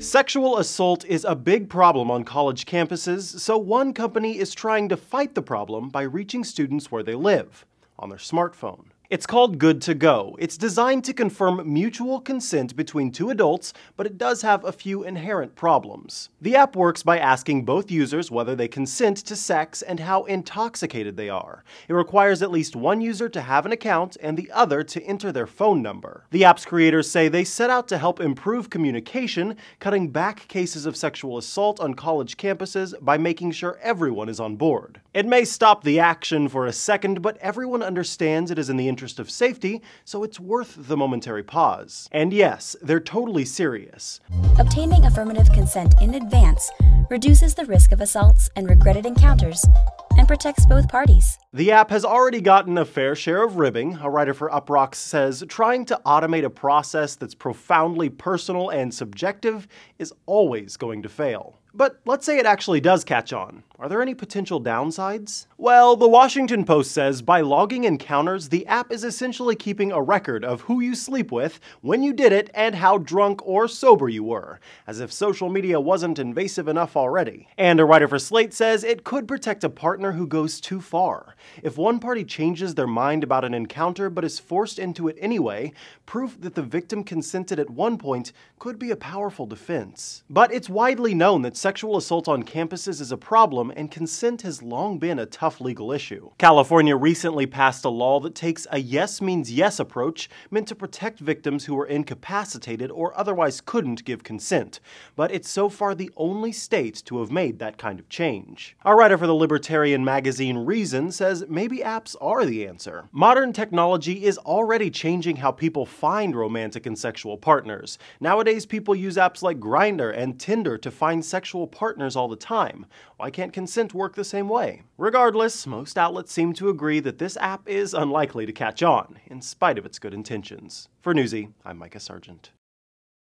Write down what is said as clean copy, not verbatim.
Sexual assault is a big problem on college campuses, so one company is trying to fight the problem by reaching students where they live, on their smartphone. It's called Good2Go. It's designed to confirm mutual consent between two adults, but it does have a few inherent problems. The app works by asking both users whether they consent to sex and how intoxicated they are. It requires at least one user to have an account and the other to enter their phone number. The app's creators say they set out to help improve communication, cutting back cases of sexual assault on college campuses by making sure everyone is on board. It may stop the action for a second, but everyone understands it is in the interest of safety, so it's worth the momentary pause. And yes, they're totally serious. Obtaining affirmative consent in advance reduces the risk of assaults and regretted encounters, and protects both parties. The app has already gotten a fair share of ribbing. A writer for Uproxx says, trying to automate a process that's profoundly personal and subjective is always going to fail. But let's say it actually does catch on. Are there any potential downsides? Well, the Washington Post says by logging encounters, the app is essentially keeping a record of who you sleep with, when you did it, and how drunk or sober you were, as if social media wasn't invasive enough already. And a writer for Slate says it could protect a partner who goes too far. If one party changes their mind about an encounter but is forced into it anyway, proof that the victim consented at one point could be a powerful defense. But it's widely known that sexual assault on campuses is a problem, and consent has long been a tough legal issue. California recently passed a law that takes a yes means yes approach meant to protect victims who were incapacitated or otherwise couldn't give consent, but it's so far the only state to have made that kind of change. A writer for the libertarian magazine Reason says maybe apps are the answer. Modern technology is already changing how people find romantic and sexual partners. Nowadays, people use apps like Grindr and Tinder to find sexual partners all the time. Why can't consent work the same way? Regardless, most outlets seem to agree that this app is unlikely to catch on, in spite of its good intentions. For Newsy, I'm Micah Sargent.